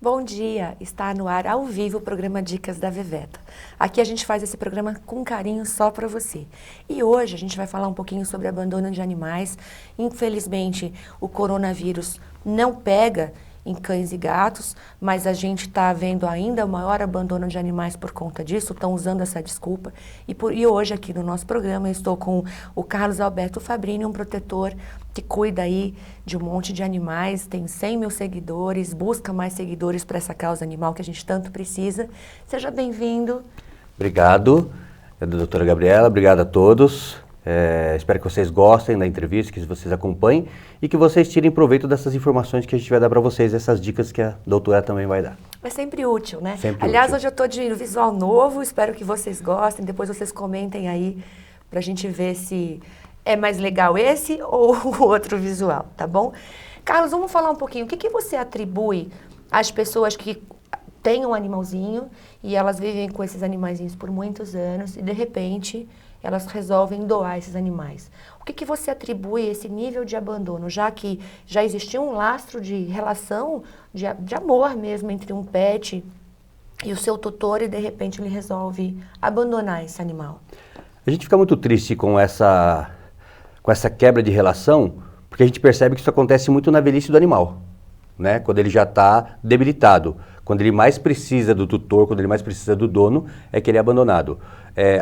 Bom dia, está no ar ao vivo o programa Dicas da Veveta. Aqui a gente faz esse programa com carinho só para você. E hoje a gente vai falar um pouquinho sobre abandono de animais. Infelizmente, o coronavírus não pega em cães e gatos, mas a gente está vendo ainda o maior abandono de animais por conta disso, estão usando essa desculpa. E hoje aqui no nosso programa eu estou com o Carlos Alberto Fabrini, um protetor que cuida aí de um monte de animais, tem 100 mil seguidores, busca mais seguidores para essa causa animal que a gente tanto precisa. Seja bem-vindo. Obrigado, doutora Gabriela, obrigado a todos. Espero que vocês gostem da entrevista, que vocês acompanhem e que vocês tirem proveito dessas informações que a gente vai dar para vocês, essas dicas que a doutora também vai dar. É sempre útil, né? Sempre Aliás, útil. hoje eu estou de visual novo, espero que vocês gostem, depois vocês comentem aí para a gente ver se é mais legal esse ou o outro visual, tá bom? Carlos, vamos falar um pouquinho, o que você atribui às pessoas que têm um animalzinho e elas vivem com esses animaizinhos por muitos anos e de repente elas resolvem doar esses animais. O que você atribui a esse nível de abandono, já que já existia um lastro de relação, de amor mesmo entre um pet e o seu tutor e de repente ele resolve abandonar esse animal? A gente fica muito triste com essa quebra de relação, porque a gente percebe que isso acontece muito na velhice do animal, né? Quando ele já está debilitado, quando ele mais precisa do tutor, quando ele mais precisa do dono, é que ele é abandonado.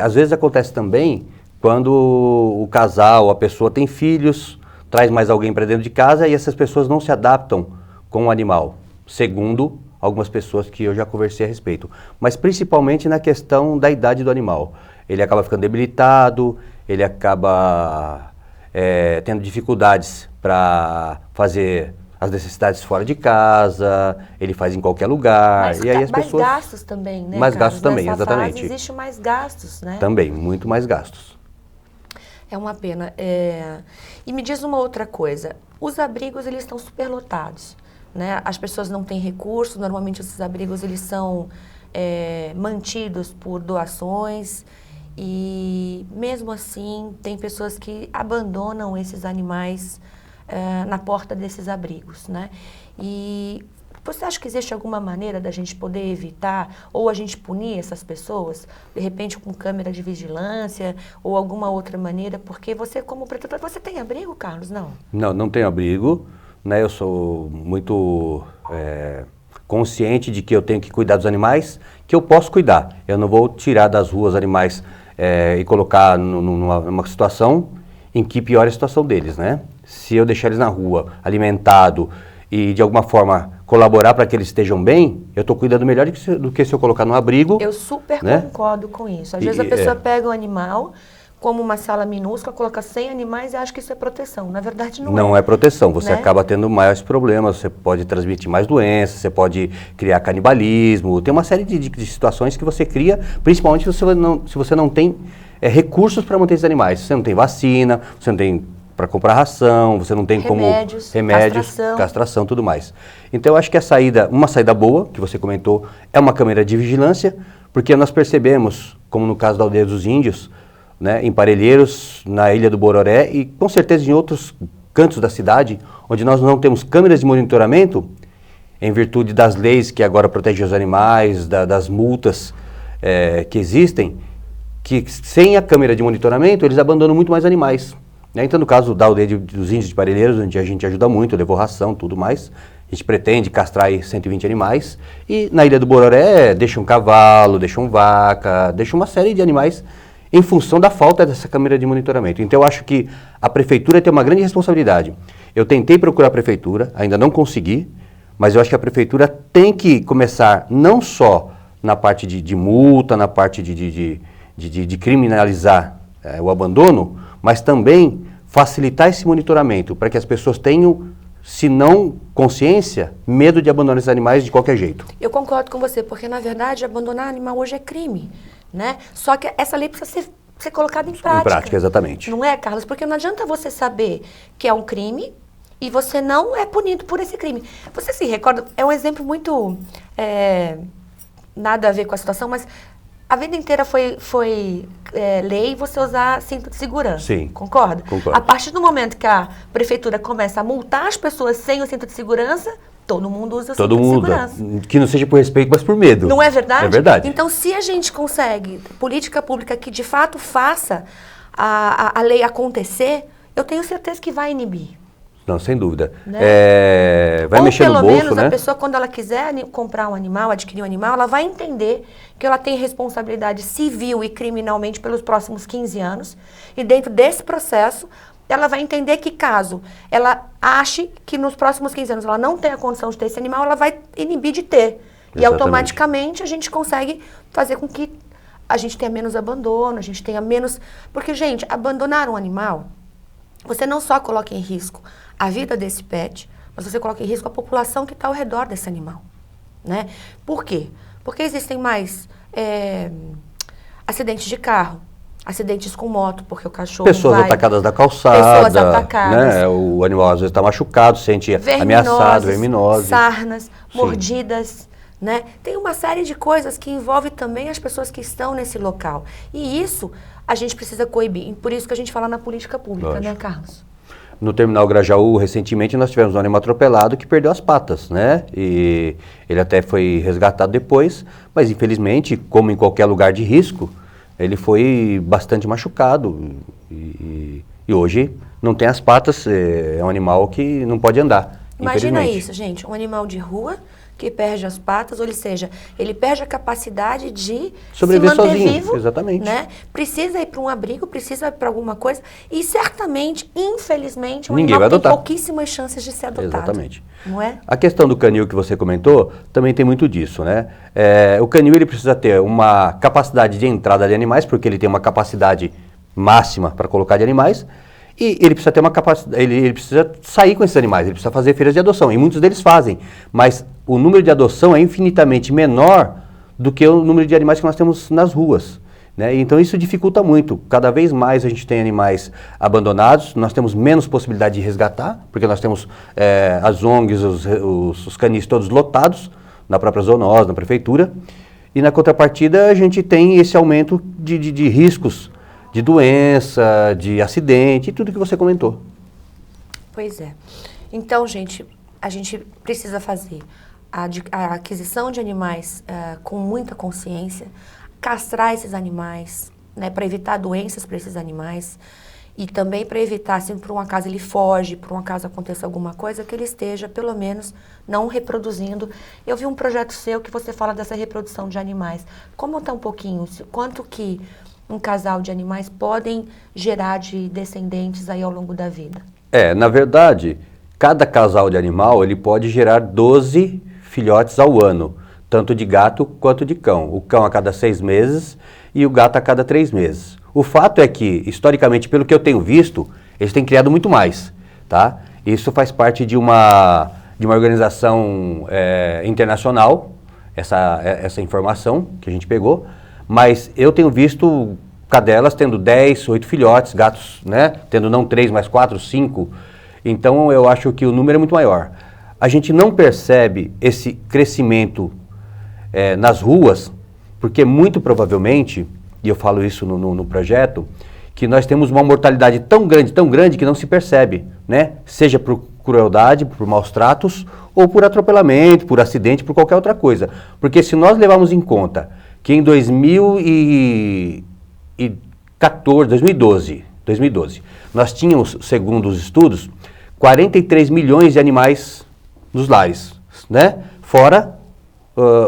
Às vezes acontece também quando o casal, a pessoa tem filhos, traz mais alguém para dentro de casa e essas pessoas não se adaptam com o animal, segundo algumas pessoas que eu já conversei a respeito. Mas principalmente na questão da idade do animal. Ele acaba ficando debilitado, ele acaba tendo dificuldades para fazer as necessidades fora de casa, ele faz em qualquer lugar. Mas, e aí as mais pessoas... gastos também, né, Mais Carlos? gastos também, Nessa exatamente. fase existe mais gastos, né? Também, muito mais gastos. É uma pena. E me diz uma outra coisa, os abrigos eles estão superlotados, né? As pessoas não têm recursos, normalmente esses abrigos eles são mantidos por doações e mesmo assim tem pessoas que abandonam esses animais na porta desses abrigos, né? E você acha que existe alguma maneira da gente poder evitar ou a gente punir essas pessoas, de repente com câmera de vigilância ou alguma outra maneira? Porque você como protetor, você tem abrigo, Carlos? Não? Não tenho abrigo, né? Eu sou muito consciente de que eu tenho que cuidar dos animais, que eu posso cuidar. Eu não vou tirar das ruas animais e colocar numa situação em que piore a situação deles, né? Se eu deixar eles na rua, alimentado e de alguma forma colaborar para que eles estejam bem, eu estou cuidando melhor do que se eu colocar no abrigo. Eu super né? concordo com isso. Às vezes a pessoa pega um animal, como uma sala minúscula, coloca 100 animais e acha que isso é proteção. Na verdade não é. Não é proteção, você né? acaba tendo maiores problemas, você pode transmitir mais doenças, você pode criar canibalismo, tem uma série de situações que você cria, principalmente se você não tem recursos para manter esses animais. Você não tem vacina, você não tem para comprar ração, você não tem remédios, castração, tudo mais. Então eu acho que uma saída boa, que você comentou, é uma câmera de vigilância, porque nós percebemos, como no caso da Aldeia dos Índios, né, em Parelheiros, na Ilha do Bororé e com certeza em outros cantos da cidade, onde nós não temos câmeras de monitoramento, em virtude das leis que agora protegem os animais, das multas que existem, que sem a câmera de monitoramento eles abandonam muito mais animais. Então, no caso da Aldeia dos Índios de Parelheiros, onde a gente ajuda muito, levou ração, tudo mais, a gente pretende castrar aí 120 animais, e na Ilha do Bororé deixa um cavalo, deixa uma vaca, deixa uma série de animais em função da falta dessa câmera de monitoramento. Então eu acho que a prefeitura tem uma grande responsabilidade. Eu tentei procurar a prefeitura, ainda não consegui, mas eu acho que a prefeitura tem que começar não só na parte de multa, na parte de criminalizar o abandono, mas também facilitar esse monitoramento para que as pessoas tenham, se não consciência, medo de abandonar esses animais de qualquer jeito. Eu concordo com você, porque na verdade abandonar animal hoje é crime, né? Só que essa lei precisa ser colocada em prática. Em prática, exatamente. Não é, Carlos? Porque não adianta você saber que é um crime e você não é punido por esse crime. Você se recorda, é um exemplo muito nada a ver com a situação, mas a vida inteira foi lei você usar cinto de segurança. Sim. Concorda? Concordo. A partir do momento que a prefeitura começa a multar as pessoas sem o cinto de segurança, todo mundo usa Todo cinto de mundo. segurança. Que não seja por respeito, mas por medo. Não é verdade? É verdade. Então, se a gente consegue política pública que de fato faça a lei acontecer, eu tenho certeza que vai inibir. Não, sem dúvida. Né? Vai Ou mexer no bolso, pelo menos né? a pessoa, quando ela quiser comprar um animal, adquirir um animal, ela vai entender que ela tem responsabilidade civil e criminalmente pelos próximos 15 anos. E dentro desse processo, ela vai entender que caso ela ache que nos próximos 15 anos ela não tem a condição de ter esse animal, ela vai inibir de ter. E Exatamente. automaticamente a gente consegue fazer com que a gente tenha menos abandono, a gente tenha menos... Porque, gente, abandonar um animal, você não só coloca em risco a vida desse pet, mas você coloca em risco a população que está ao redor desse animal, né? Por quê? Porque existem mais acidentes de carro, acidentes com moto, porque o cachorro Pessoas atacadas da calçada, pessoas atacadas, né? O animal às vezes está machucado, se sente ameaçado, verminose. Sarnas, Sim. mordidas, né? Tem uma série de coisas que envolve também as pessoas que estão nesse local. E isso a gente precisa coibir. Por isso que a gente fala na política pública, Lógico. né, Carlos? No terminal Grajaú, recentemente, nós tivemos um animal atropelado que perdeu as patas, né? E ele até foi resgatado depois, mas infelizmente, como em qualquer lugar de risco, ele foi bastante machucado. E hoje não tem as patas, é um animal que não pode andar. Imagina isso, gente, um animal de rua que perde as patas, ou seja, ele perde a capacidade de sobreviver se manter sozinho, vivo, exatamente. né? Precisa ir para um abrigo, precisa ir para alguma coisa, e certamente, infelizmente, um Ninguém vai animal tem adotar. pouquíssimas chances de ser adotado. Exatamente. Não é? A questão do canil que você comentou também tem muito disso, né? O canil ele precisa ter uma capacidade de entrada de animais, porque ele tem uma capacidade máxima para colocar de animais, e ele precisa ter uma capacidade, ele precisa sair com esses animais, ele precisa fazer feiras de adoção, e muitos deles fazem, mas o número de adoção é infinitamente menor do que o número de animais que nós temos nas ruas, né? Então isso dificulta muito, cada vez mais a gente tem animais abandonados, nós temos menos possibilidade de resgatar, porque nós temos as ONGs, os canis todos lotados, na própria zoonose, na prefeitura, e na contrapartida a gente tem esse aumento de riscos, de doença, de acidente, e tudo que você comentou. Pois é. Então, gente, a gente precisa fazer a aquisição de animais com muita consciência, castrar esses animais, né, para evitar doenças para esses animais e também para evitar, se por um acaso ele foge, por um acaso aconteça alguma coisa, que ele esteja, pelo menos, não reproduzindo. Eu vi um projeto seu que você fala dessa reprodução de animais. Conta um pouquinho, quanto que um casal de animais podem gerar de descendentes aí ao longo da vida? Na verdade, cada casal de animal ele pode gerar 12 filhotes ao ano, tanto de gato quanto de cão. O cão a cada 6 meses e o gato a cada 3 meses. O fato é que, historicamente, pelo que eu tenho visto, eles têm criado muito mais, tá? Isso faz parte de uma organização internacional, essa informação que a gente pegou, mas eu tenho visto cadelas tendo 10, 8 filhotes, gatos, né, tendo não 3, mas 4, 5. Então eu acho que o número é muito maior. A gente não percebe esse crescimento nas ruas, porque muito provavelmente, e eu falo isso no projeto, que nós temos uma mortalidade tão grande que não se percebe, né? Seja por crueldade, por maus tratos, ou por atropelamento, por acidente, por qualquer outra coisa. Porque se nós levarmos em conta que em 2012, nós tínhamos, segundo os estudos, 43 milhões de animais nos lares, né? Fora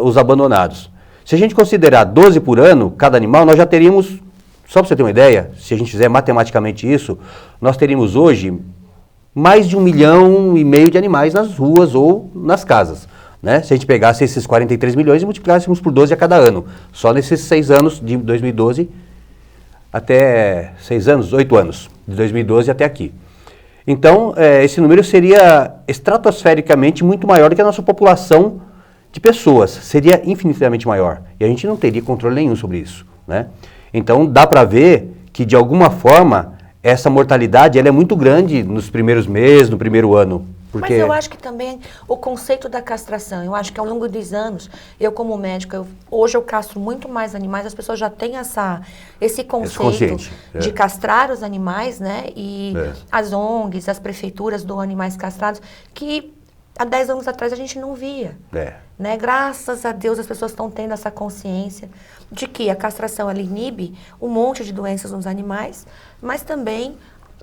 os abandonados. Se a gente considerar 12 por ano, cada animal, nós já teríamos, só para você ter uma ideia, se a gente fizer matematicamente isso, nós teríamos hoje mais de 1,5 milhão de animais nas ruas ou nas casas, né? Se a gente pegasse esses 43 milhões e multiplicássemos por 12 a cada ano, só nesses 6 anos de 2012 até 6 anos, 8 anos, de 2012 até aqui. Então, esse número seria estratosfericamente muito maior do que a nossa população de pessoas, seria infinitamente maior. E a gente não teria controle nenhum sobre isso, né? Então, dá para ver que, de alguma forma, essa mortalidade ela é muito grande nos primeiros meses, no primeiro ano. Porque... Mas eu acho que também o conceito da castração, eu acho que ao longo dos anos, eu como médica, hoje eu castro muito mais animais, as pessoas já têm esse conceito de castrar os animais, né? E as ONGs, as prefeituras do animais castrados, que há 10 anos atrás a gente não via. Né? Graças a Deus as pessoas estão tendo essa consciência de que a castração ela inibe um monte de doenças nos animais, mas também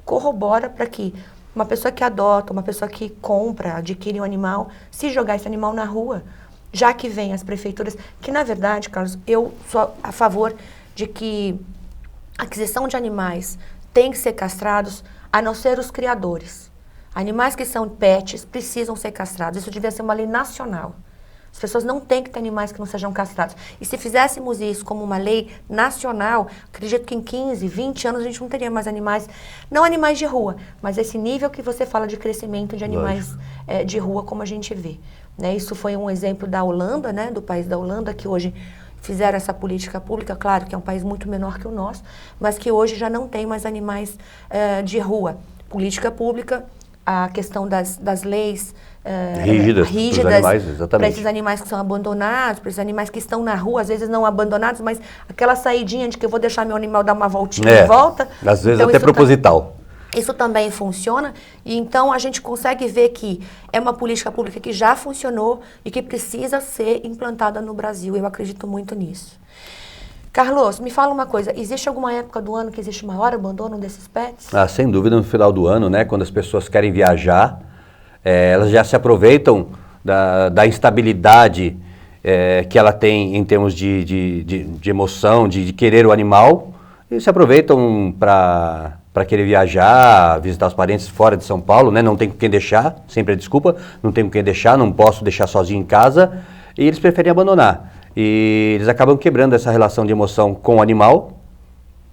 corrobora para que uma pessoa que adota, uma pessoa que compra, adquire um animal, se jogar esse animal na rua, já que vem as prefeituras, que na verdade, Carlos, eu sou a favor de que a aquisição de animais tem que ser castrados, a não ser os criadores. Animais que são pets precisam ser castrados, isso devia ser uma lei nacional. As pessoas não têm que ter animais que não sejam castrados. E se fizéssemos isso como uma lei nacional, acredito que em 15, 20 anos a gente não teria mais animais, não animais de rua, mas esse nível que você fala de crescimento de animais de rua, como a gente vê. Né? Isso foi um exemplo da Holanda, né? Do país da Holanda, que hoje fizeram essa política pública, claro que é um país muito menor que o nosso, mas que hoje já não tem mais animais de rua. Política pública, a questão das leis rígidas para esses animais que são abandonados, para esses animais que estão na rua, às vezes não abandonados, mas aquela saidinha de que eu vou deixar meu animal dar uma voltinha e volta. Às vezes então, até proposital. Isso também funciona, e então a gente consegue ver que é uma política pública que já funcionou e que precisa ser implantada no Brasil. Eu acredito muito nisso. Carlos, me fala uma coisa, existe alguma época do ano que existe maior abandono desses pets? Sem dúvida, no final do ano, né, quando as pessoas querem viajar, elas já se aproveitam da instabilidade que ela tem em termos de emoção, de querer o animal, e se aproveitam para querer viajar, visitar os parentes fora de São Paulo, né, não tem com quem deixar, sempre é desculpa, não tem com quem deixar, não posso deixar sozinho em casa, e eles preferem abandonar. E eles acabam quebrando essa relação de emoção com o animal,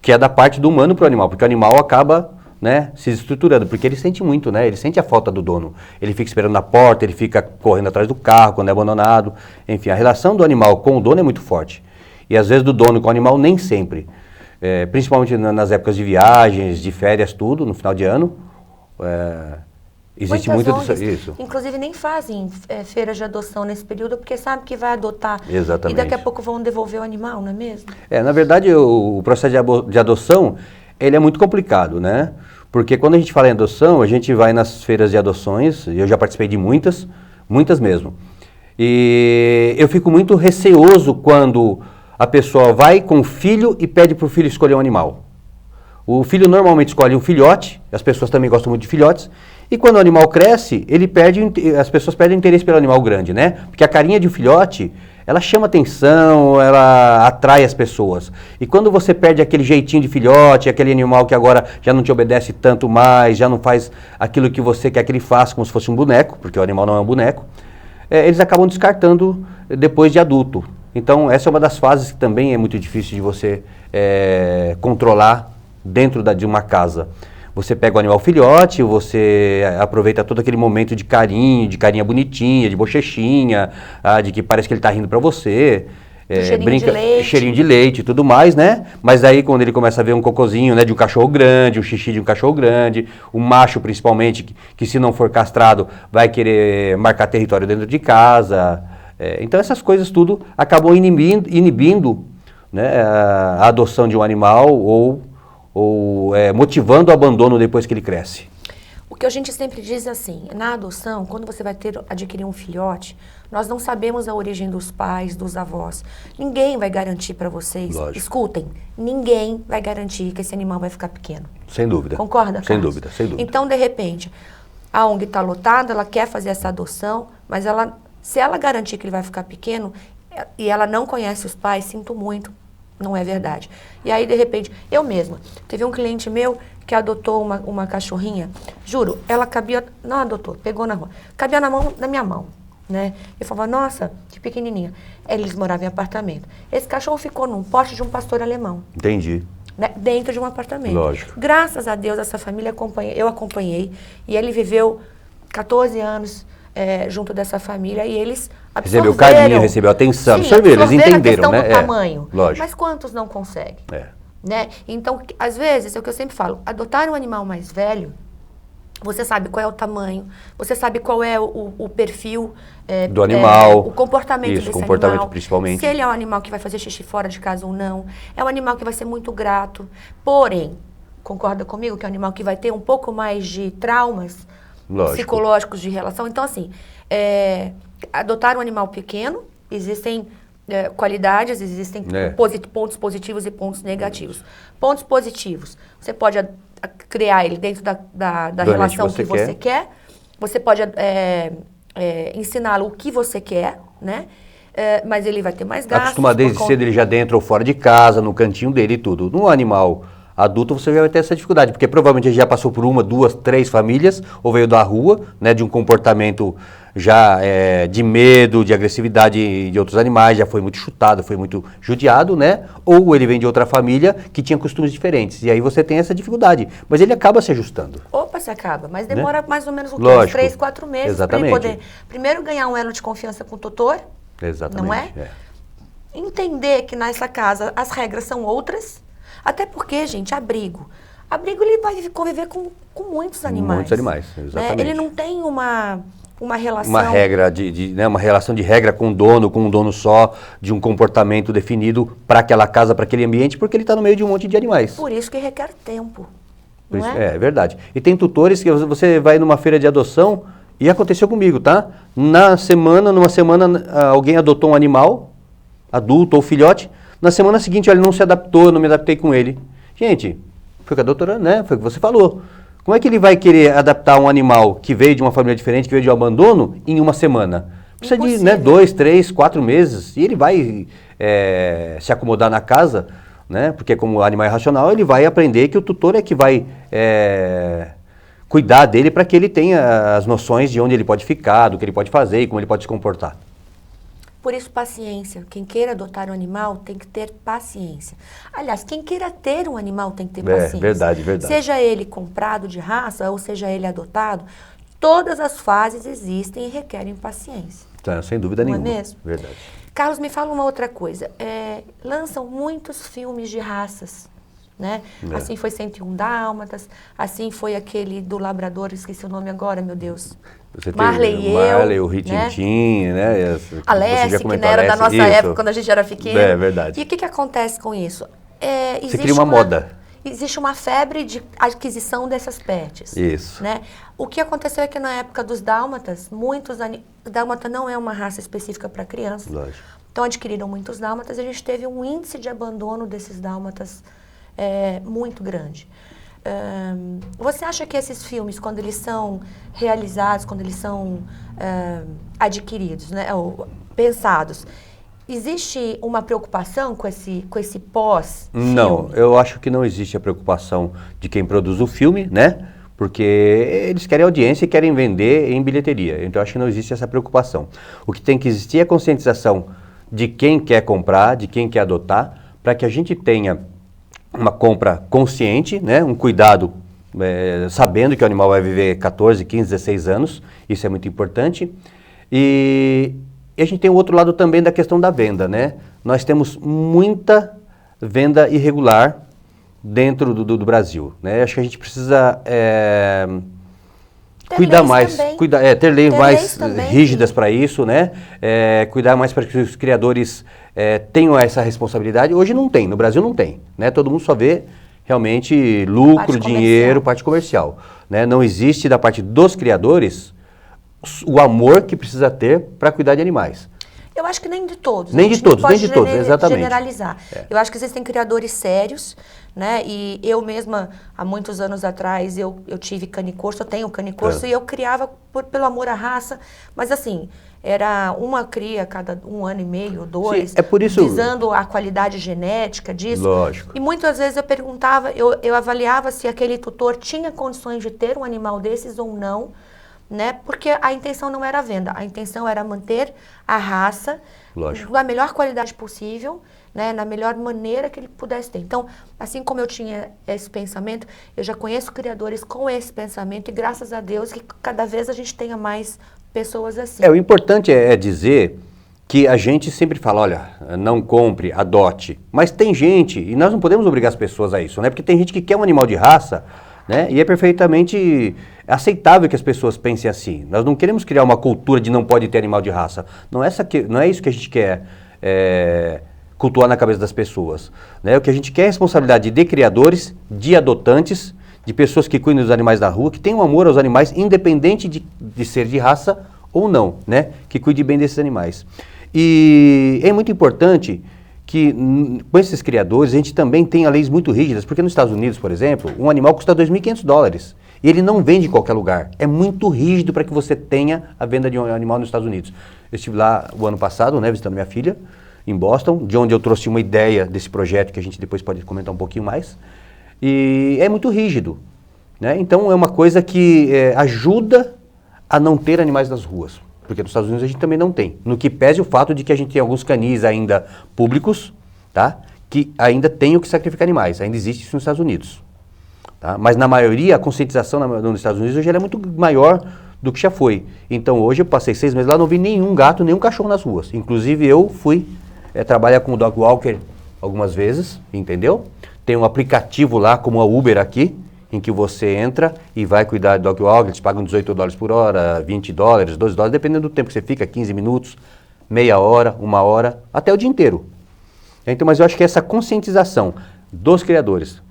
que é da parte do humano para o animal, porque o animal acaba, né, se estruturando, porque ele sente muito, né, ele sente a falta do dono, ele fica esperando na porta, ele fica correndo atrás do carro quando é abandonado, enfim, a relação do animal com o dono é muito forte, e às vezes do dono com o animal nem sempre, principalmente nas épocas de viagens, de férias, tudo, no final de ano, existe muito isso. Inclusive nem fazem feiras de adoção nesse período, porque sabe que vai adotar. Exatamente. E daqui a pouco vão devolver o animal, não é mesmo? Na verdade, o processo de adoção, ele é muito complicado, né? Porque quando a gente fala em adoção, a gente vai nas feiras de adoções, eu já participei de muitas mesmo. E eu fico muito receoso quando a pessoa vai com o filho e pede para o filho escolher um animal. O filho normalmente escolhe um filhote, as pessoas também gostam muito de filhotes, e quando o animal cresce, as pessoas perdem interesse pelo animal grande, né? Porque a carinha de um filhote, ela chama atenção, ela atrai as pessoas. E quando você perde aquele jeitinho de filhote, aquele animal que agora já não te obedece tanto mais, já não faz aquilo que você quer que ele faça, como se fosse um boneco, porque o animal não é um boneco, eles acabam descartando depois de adulto. Então, essa é uma das fases que também é muito difícil de você controlar dentro de uma casa. Você pega o animal filhote, você aproveita todo aquele momento de carinho, de carinha bonitinha, de bochechinha, de que parece que ele está rindo para você. Cheirinho de leite e tudo mais, né? Mas aí quando ele começa a ver um cocôzinho, né, de um cachorro grande, um xixi de um cachorro grande, o macho principalmente, que se não for castrado, vai querer marcar território dentro de casa. Então essas coisas tudo acabam inibindo, né, a adoção de um animal ou motivando o abandono depois que ele cresce. O que a gente sempre diz é assim, na adoção, quando você vai adquirir um filhote, nós não sabemos a origem dos pais, dos avós. Ninguém vai garantir para vocês, escutem, ninguém vai garantir que esse animal vai ficar pequeno. Sem dúvida. Concorda, Carlos? Sem dúvida, sem dúvida. Então, de repente, a ONG está lotada, ela quer fazer essa adoção, mas se ela garantir que ele vai ficar pequeno e ela não conhece os pais, sinto muito, não é verdade. E aí, de repente, eu mesma, teve um cliente meu que adotou uma cachorrinha, juro, ela cabia, não adotou, pegou na rua, cabia na minha mão, né? Eu falava, nossa, que pequenininha. Eles moravam em apartamento. Esse cachorro ficou num poste de um pastor alemão. Entendi. Né? Dentro de um apartamento. Lógico. Graças a Deus, essa família eu acompanhei, e ele viveu 14 anos junto dessa família, e eles absorveram. Recebeu carinho, recebeu atenção, absorveram, eles entenderam, né? Do tamanho. Lógico. Mas quantos não conseguem? Né? Então, às vezes, é o que eu sempre falo, adotar um animal mais velho, você sabe qual é o tamanho, você sabe qual é o perfil do animal, o comportamento desse comportamento animal, principalmente. Se ele é um animal que vai fazer xixi fora de casa ou não, é um animal que vai ser muito grato, porém, concorda comigo que é um animal que vai ter um pouco mais de traumas, psicológicos de relação. Então, assim, adotar um animal pequeno, existem qualidades, existem pontos positivos e pontos negativos. Pontos positivos, você pode criar ele dentro da relação que você quer. Você pode ensiná-lo o que você quer, né? Mas ele vai ter mais gastos. Acostumar desde cedo ele já dentro ou fora de casa, no cantinho dele e tudo. No animal adulto você já vai ter essa dificuldade, porque provavelmente ele já passou por 1, 2, 3 famílias, ou veio da rua, né, de um comportamento já de medo, de agressividade de outros animais, já foi muito chutado, foi muito judiado, né? Ou ele vem de outra família que tinha costumes diferentes. E aí você tem essa dificuldade. Mas ele acaba se ajustando. Opa, se acaba. Mas demora mais ou menos Lógico. 3, 4 meses para ele poder primeiro ganhar um elo de confiança com o tutor. Exatamente. Não é? Entender que nessa casa as regras são outras. Até porque, gente, abrigo ele vai conviver com muitos animais. Muitos animais, exatamente. Né? Ele não tem uma relação... Uma regra, né, uma relação de regra com um dono só, de um comportamento definido para aquela casa, para aquele ambiente, porque ele está no meio de um monte de animais. Por isso que requer tempo. Não é? É verdade. E tem tutores que você vai numa feira de adoção, e aconteceu comigo, tá? Numa semana, alguém adotou um animal, adulto ou filhote. Na semana seguinte, ele não se adaptou, eu não me adaptei com ele. Gente, foi o que a doutora, né? Foi o que você falou. Como é que ele vai querer adaptar um animal que veio de uma família diferente, que veio de um abandono, em uma semana? Precisa de 2, 3, 4 meses. E ele vai se acomodar na casa, né? Porque como animal é racional, ele vai aprender que o tutor é que vai cuidar dele para que ele tenha as noções de onde ele pode ficar, do que ele pode fazer e como ele pode se comportar. Por isso, paciência. Quem queira adotar um animal tem que ter paciência. Aliás, quem queira ter um animal tem que ter paciência. Verdade. Seja ele comprado de raça ou seja ele adotado, todas as fases existem e requerem paciência. Sem dúvida nenhuma. Não é mesmo? Verdade. Carlos, me fala uma outra coisa. Lançam muitos filmes de raças, né? Assim foi 101 Dálmatas, assim foi aquele do Labrador, esqueci o nome agora, meu Deus. Você Marley tem Marley, o Ritintim, né? A Lessie, que não era da nossa época, quando a gente era pequeno. É verdade. E o que acontece com isso? Você cria uma moda. Existe uma febre de aquisição dessas pets. Isso. Né? O que aconteceu é que na época dos dálmatas, dálmata não é uma raça específica para crianças. Lógico. Então adquiriram muitos dálmatas e a gente teve um índice de abandono desses dálmatas muito grande. Você acha que esses filmes, quando eles são realizados, quando eles são adquiridos, né, ou pensados, existe uma preocupação com esse pós-filme? Não, eu acho que não existe a preocupação de quem produz o filme, né? Porque eles querem audiência e querem vender em bilheteria. Então, eu acho que não existe essa preocupação. O que tem que existir é a conscientização de quem quer comprar, de quem quer adotar, para que a gente tenha uma compra consciente, né? Um cuidado, sabendo que o animal vai viver 14, 15, 16 anos. Isso é muito importante. E a gente tem o outro lado também da questão da venda, né? Nós temos muita venda irregular dentro do Brasil, né? Acho que a gente precisa cuidar mais, ter leis mais rígidas para isso, né? Cuidar mais para que os criadores tenham essa responsabilidade. Hoje não tem, no Brasil não tem, né? Todo mundo só vê realmente lucro, dinheiro, parte comercial, né? Não existe da parte dos criadores o amor que precisa ter para cuidar de animais. Eu acho que nem de todos. Nem de todos, exatamente. Generalizar. Eu acho que existem criadores sérios, né? E eu mesma, há muitos anos atrás, eu tive canicorso, eu tenho canicorso, e eu criava pelo amor à raça, mas assim, era uma cria a cada 1 ano e meio, 2, é por isso, visando a qualidade genética disso. Lógico. E muitas vezes eu perguntava, eu avaliava se aquele tutor tinha condições de ter um animal desses ou não, né? Porque a intenção não era a venda, a intenção era manter a raça da melhor qualidade possível, né? Na melhor maneira que ele pudesse ter. Então, assim como eu tinha esse pensamento, eu já conheço criadores com esse pensamento e graças a Deus que cada vez a gente tenha mais pessoas assim. O importante é dizer que a gente sempre fala, olha, não compre, adote, mas tem gente, e nós não podemos obrigar as pessoas a isso, né? Porque tem gente que quer um animal de raça, né? E é perfeitamente aceitável que as pessoas pensem assim. Nós não queremos criar uma cultura de não pode ter animal de raça. Não é isso que a gente quer cultuar na cabeça das pessoas, né? O que a gente quer é responsabilidade de criadores, de adotantes, de pessoas que cuidam dos animais da rua, que têm um amor aos animais, independente de ser de raça ou não, né? Que cuide bem desses animais. E é muito importante que com esses criadores a gente também tenha leis muito rígidas, porque nos Estados Unidos, por exemplo, um animal custa $2.500 e ele não vende em qualquer lugar. É muito rígido para que você tenha a venda de um animal nos Estados Unidos. Eu estive lá o ano passado, né, visitando minha filha, em Boston, de onde eu trouxe uma ideia desse projeto que a gente depois pode comentar um pouquinho mais. E é muito rígido, né? Então é uma coisa que ajuda a não ter animais nas ruas. Porque nos Estados Unidos a gente também não tem. No que pese o fato de que a gente tem alguns canis ainda públicos, tá? Que ainda tem o que sacrificar animais. Ainda existe isso nos Estados Unidos. Tá? Mas na maioria, a conscientização nos Estados Unidos hoje ela é muito maior do que já foi. Então hoje eu passei 6 meses lá, não vi nenhum gato, nenhum cachorro nas ruas. Inclusive eu fui trabalhar com o dog walker algumas vezes, entendeu? Tem um aplicativo lá, como a Uber aqui, em que você entra e vai cuidar do dog walker, eles pagam $18 por hora, $20, $12, dependendo do tempo que você fica, 15 minutos, meia hora, 1 hora, até o dia inteiro. Então, mas eu acho que essa conscientização dos criadores,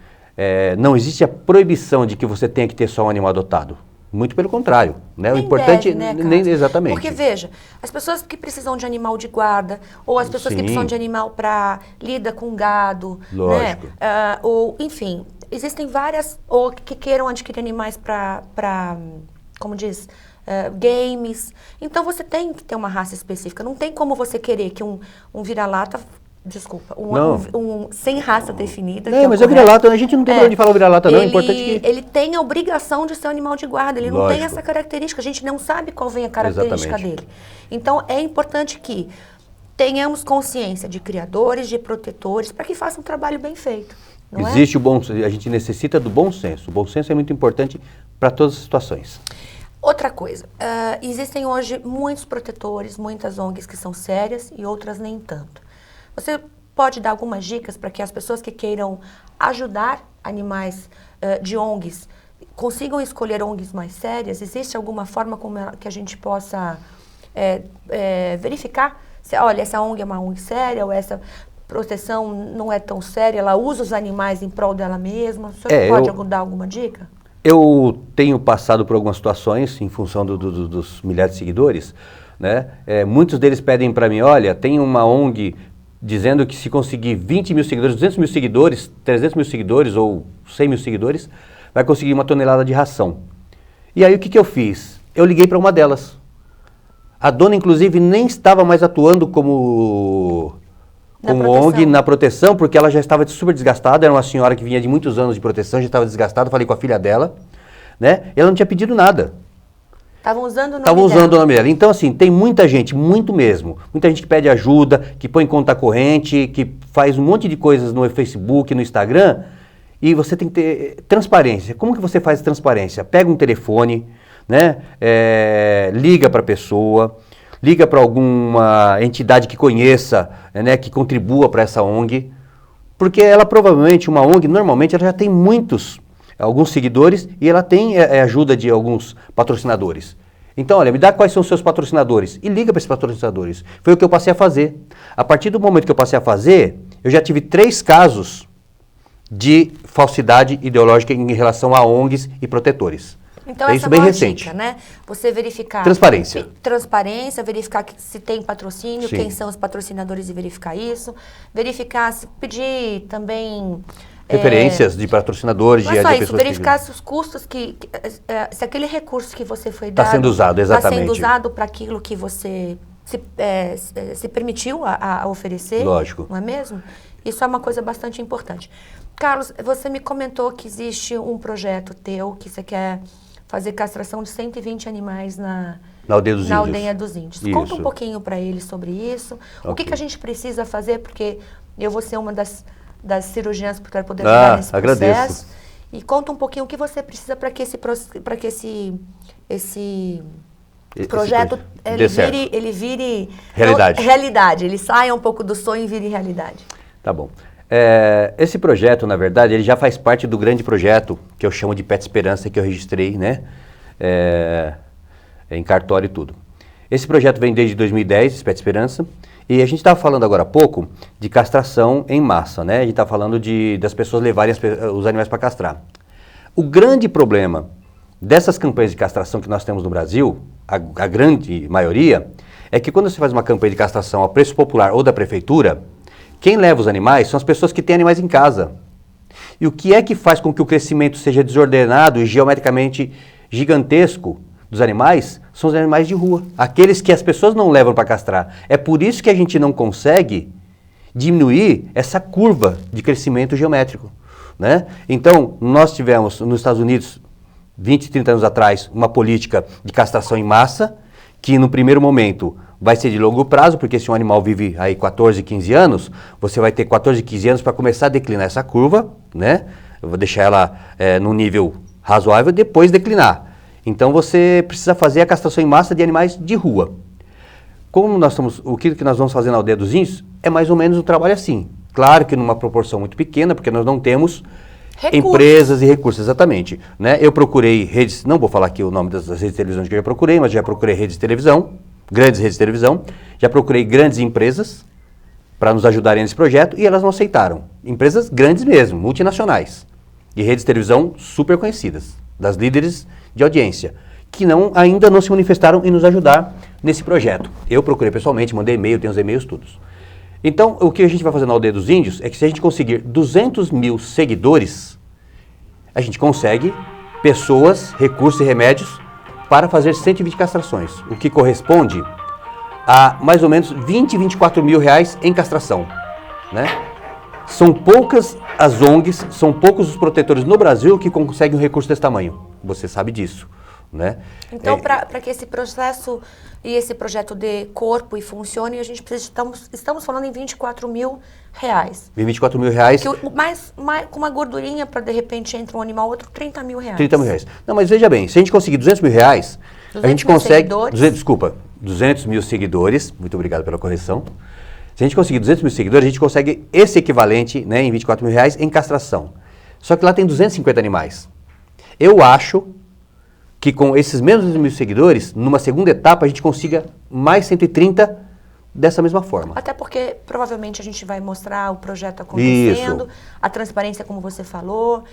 não existe a proibição de que você tenha que ter só um animal adotado. Muito pelo contrário, né? Nem O importante, deve, né, nem Carlos? exatamente. Porque veja, as pessoas que precisam de animal de guarda, ou as pessoas que Sim. precisam de animal para lida com gado, Lógico. né? Ou, enfim, existem várias, ou que queiram adquirir animais para, como diz, games. Então você tem que ter uma raça específica. Não tem como você querer que um vira-lata, desculpa, sem raça definida. Não, mas é vira-lata, a gente não tem problema de falar vira-lata não, é importante que... Ele tem a obrigação de ser um animal de guarda, ele não tem Lógico. essa característica, a gente não sabe qual vem a característica Exatamente. dele. Então é importante que tenhamos consciência de criadores, de protetores, para que façam um trabalho bem feito. Não Existe o bom senso, a gente necessita do bom senso. O bom senso é muito importante para todas as situações. Outra coisa, existem hoje muitos protetores, muitas ONGs que são sérias e outras nem tanto. Você pode dar algumas dicas para que as pessoas que queiram ajudar animais de ONGs consigam escolher ONGs mais sérias? Existe alguma forma que a gente possa verificar? Olha, essa ONG é uma ONG séria ou essa proteção não é tão séria, ela usa os animais em prol dela mesma? O senhor pode dar alguma dica? Eu tenho passado por algumas situações em função dos milhares de seguidores, né? Muitos deles pedem para mim, olha, tem uma ONG dizendo que se conseguir 20 mil seguidores, 200 mil seguidores, 300 mil seguidores ou 100 mil seguidores, vai conseguir 1 tonelada de ração. E aí o que eu fiz? Eu liguei para uma delas. A dona, inclusive, nem estava mais atuando como ONG na proteção, porque ela já estava super desgastada, era uma senhora que vinha de muitos anos de proteção, já estava desgastada, falei com a filha dela, né? E ela não tinha pedido nada. Estavam usando o nome dela. Estavam usando o nome dela. Então, assim, tem muita gente, muito mesmo, muita gente que pede ajuda, que põe conta corrente, que faz um monte de coisas no Facebook, no Instagram, e você tem que ter transparência. Como que você faz transparência? Pega um telefone, né? Liga para a pessoa, liga para alguma entidade que conheça, né, que contribua para essa ONG, porque ela provavelmente, uma ONG, normalmente ela já tem alguns seguidores e ela tem ajuda de alguns patrocinadores. Então, olha, me dá quais são os seus patrocinadores e liga para esses patrocinadores. Foi o que eu passei a fazer. A partir do momento que eu passei a fazer, eu já tive 3 casos de falsidade ideológica em relação a ONGs e protetores. Então, é essa isso bem é uma recente. dica, né? Você verificar... Transparência. Transparência, verificar se tem patrocínio, Sim. quem são os patrocinadores e verificar isso. Verificar, pedir também... Referências de patrocinadores, não é só de isso, pessoas verificar se os custos se aquele recurso que você foi Está dado... sendo usado, Está exatamente. sendo usado para aquilo que você se permitiu a oferecer. Lógico. Não é mesmo? Isso é uma coisa bastante importante. Carlos, você me comentou que existe um projeto teu que você quer fazer castração de 120 animais na Aldeia dos Índios. Isso. Conta um pouquinho para eles sobre isso. Okay. O que a gente precisa fazer, porque eu vou ser uma das cirurgiãs para poder ajudar nesse processo. Agradeço. E conta um pouquinho o que você precisa para que esse projeto ele vire realidade. Ele saia um pouco do sonho e vire realidade. Tá bom. Esse projeto, na verdade, ele já faz parte do grande projeto que eu chamo de Pet Esperança, que eu registrei, né? Em cartório e tudo. Esse projeto vem desde 2010, Pet Esperança, e a gente estava falando agora há pouco de castração em massa, né? A gente estava falando das pessoas levarem os animais para castrar. O grande problema dessas campanhas de castração que nós temos no Brasil, a grande maioria, é que quando você faz uma campanha de castração a preço popular ou da prefeitura, quem leva os animais são as pessoas que têm animais em casa. E o que é que faz com que o crescimento seja desordenado e geometricamente gigantesco dos animais? São os animais de rua, aqueles que as pessoas não levam para castrar. É por isso que a gente não consegue diminuir essa curva de crescimento geométrico, né? Então, nós tivemos nos Estados Unidos, 20, 30 anos atrás, uma política de castração em massa, que no primeiro momento vai ser de longo prazo, porque se um animal vive aí 14, 15 anos, você vai ter 14, 15 anos para começar a declinar essa curva, né? Eu vou deixar ela num nível razoável e depois declinar. Então você precisa fazer a castração em massa de animais de rua. Como nós estamos, o que nós vamos fazer na Aldeia dos Índios é mais ou menos um trabalho assim. Claro que numa proporção muito pequena, porque nós não temos empresas e recursos, exatamente. Né? Eu procurei redes, não vou falar aqui o nome das redes de televisão que eu já procurei, mas já procurei redes de televisão, grandes redes de televisão, já procurei grandes empresas para nos ajudarem nesse projeto e elas não aceitaram. Empresas grandes mesmo, multinacionais, e redes de televisão super conhecidas, das líderes de audiência, que ainda não se manifestaram em nos ajudar nesse projeto. Eu procurei pessoalmente, mandei e-mail, tenho os e-mails todos. Então, o que a gente vai fazer na Aldeia dos Índios é que se a gente conseguir 200 mil seguidores, a gente consegue pessoas, recursos e remédios para fazer 120 castrações, o que corresponde a mais ou menos 20, 24 mil reais em castração, né? São poucas as ONGs, são poucos os protetores no Brasil que conseguem um recurso desse tamanho. Você sabe disso, né? Então, para que esse processo e esse projeto dê corpo e funcione, a gente precisa, estamos falando em 24 mil reais. 24 mil reais. Com uma gordurinha para, de repente, entra um animal, outro, 30 mil reais. 30 mil reais. Não, mas veja bem, se a gente conseguir 200 mil reais, a gente consegue... 200 mil seguidores, muito obrigado pela correção. Se a gente conseguir 200 mil seguidores, a gente consegue esse equivalente, né, em 24 mil reais em castração. Só que lá tem 250 animais. Eu acho que com esses mesmos 200 mil seguidores, numa segunda etapa, a gente consiga mais 130 dessa mesma forma. Até porque, provavelmente, a gente vai mostrar o projeto acontecendo, Isso. A transparência, como você falou,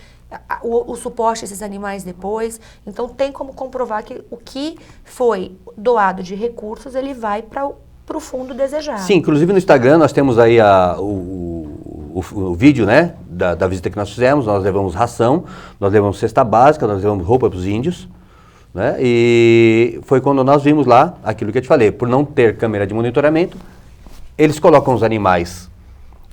o suporte a esses animais depois. Então, tem como comprovar que o que foi doado de recursos, ele vai para o fundo desejado. Sim, inclusive no Instagram nós temos aí o vídeo, né, da visita que nós fizemos. Nós levamos ração, nós levamos cesta básica, nós levamos roupa para os índios, né, e foi quando nós vimos lá aquilo que eu te falei, por não ter câmera de monitoramento, eles colocam os animais,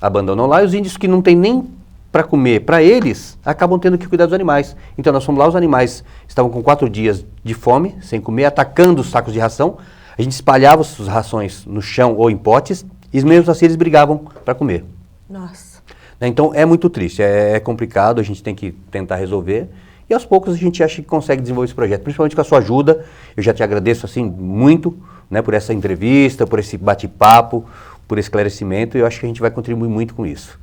abandonam lá, e os índios que não tem nem para comer, para eles, acabam tendo que cuidar dos animais. Então nós fomos lá, os animais estavam com 4 dias de fome, sem comer, atacando os sacos de ração. A gente espalhava as rações no chão ou em potes, e mesmo assim eles brigavam para comer. Nossa. Então é muito triste, é complicado, a gente tem que tentar resolver. E aos poucos a gente acha que consegue desenvolver esse projeto, principalmente com a sua ajuda. Eu já te agradeço assim muito, né, por essa entrevista, por esse bate-papo, por esse esclarecimento, e eu acho que a gente vai contribuir muito com isso.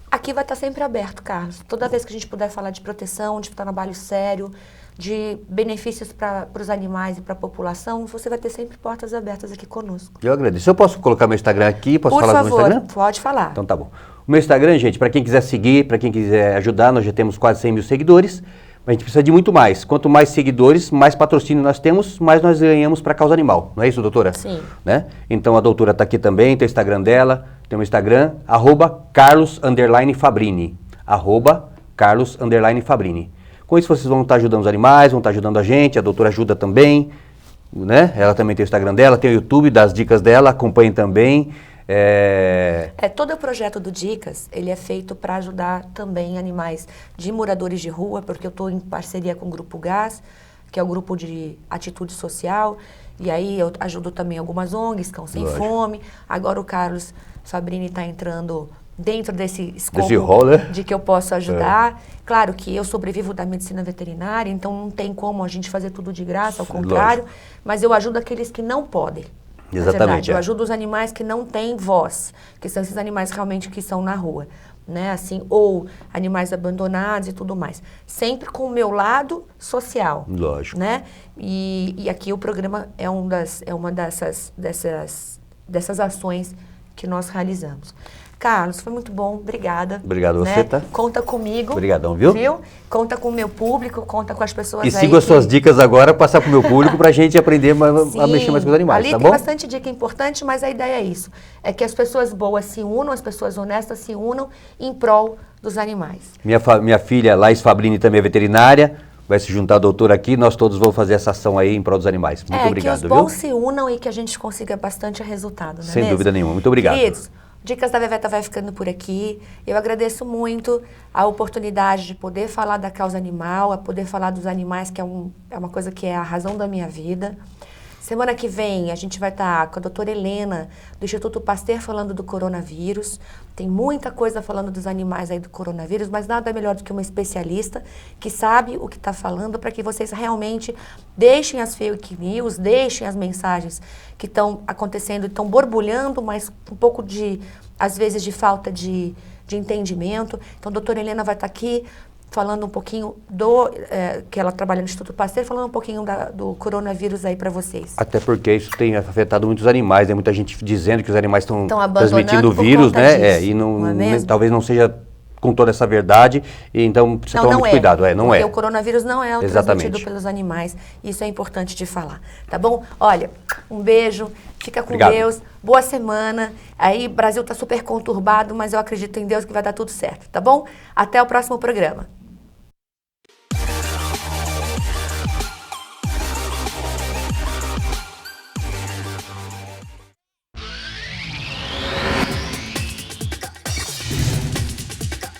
Aqui vai estar sempre aberto, Carlos. Toda vez que a gente puder falar de proteção, de trabalho sério, de benefícios para os animais e para a população, você vai ter sempre portas abertas aqui conosco. Eu agradeço. Eu posso colocar meu Instagram aqui? Posso falar do meu Instagram? Pode falar. Então tá bom. O meu Instagram, gente, para quem quiser seguir, para quem quiser ajudar, nós já temos quase 100 mil seguidores, mas a gente precisa de muito mais. Quanto mais seguidores, mais patrocínio nós temos, mais nós ganhamos para a causa animal. Não é isso, doutora? Sim. Né? Então a doutora está aqui também, tem o Instagram dela, tem o Instagram, @Carlos_Fabrini. @Carlos_Fabrini. Com isso vocês vão estar ajudando os animais, vão estar ajudando a gente, a doutora ajuda também, né? Ela também tem o Instagram dela, tem o YouTube, das dicas dela, acompanhem também. Todo o projeto do Dicas, ele é feito para ajudar também animais de moradores de rua, porque eu estou em parceria com o Grupo Gás, que é o grupo de atitude social, e aí eu ajudo também algumas ONGs, Cão Sem Fome. Agora o Carlos Fabrini está entrando dentro desse escopo rol, né? De que eu posso ajudar. Claro que eu sobrevivo da medicina veterinária, então não tem como a gente fazer tudo de graça, ao contrário, mas eu ajudo aqueles que não podem. Exatamente. Eu ajudo os animais que não têm voz, que são esses animais realmente que são na rua, né? Assim, ou animais abandonados e tudo mais. Sempre com o meu lado social. Lógico. Né? E aqui o programa é uma dessas ações que nós realizamos. Carlos, foi muito bom, obrigada. Obrigado você, tá? Conta comigo. Obrigadão, viu? Conta com o meu público, conta com as pessoas e aí. E siga as suas dicas agora, passar para o meu público para a gente aprender a mexer mais com os animais, ali tá tem bom? bastante dica importante, mas a ideia é isso. É que as pessoas boas se unam, as pessoas honestas se unam em prol dos animais. Minha filha, Laís Fabrini, também é veterinária, vai se juntar a doutora aqui, nós todos vamos fazer essa ação aí em prol dos animais. Muito obrigado, que os bons se unam e que a gente consiga bastante resultado, não é Sem mesmo? dúvida nenhuma. Muito obrigado. Queridos, Dicas da Veveta vai ficando por aqui. Eu agradeço muito a oportunidade de poder falar da causa animal, a poder falar dos animais, que é uma coisa que é a razão da minha vida. Semana que vem a gente vai estar com a doutora Helena, do Instituto Pasteur, falando do coronavírus. Tem muita coisa falando dos animais aí do coronavírus, mas nada melhor do que uma especialista que sabe o que está falando, para que vocês realmente deixem as fake news, deixem as mensagens que estão acontecendo, estão borbulhando, mas um pouco de, às vezes, de falta de entendimento. Então, a doutora Helena vai estar aqui falando um pouquinho que ela trabalha no Instituto Pasteur, falando um pouquinho do coronavírus aí para vocês. Até porque isso tem afetado muitos animais, né? Muita gente dizendo que os animais estão transmitindo o por vírus, conta né? disso, E não é mesmo? talvez não seja com toda essa verdade, e então precisa tomar muito cuidado. Porque o coronavírus não é transmitido pelos animais, isso é importante de falar, tá bom? Olha, um beijo, fica com Deus, boa semana, aí o Brasil tá super conturbado, mas eu acredito em Deus que vai dar tudo certo, tá bom? Até o próximo programa.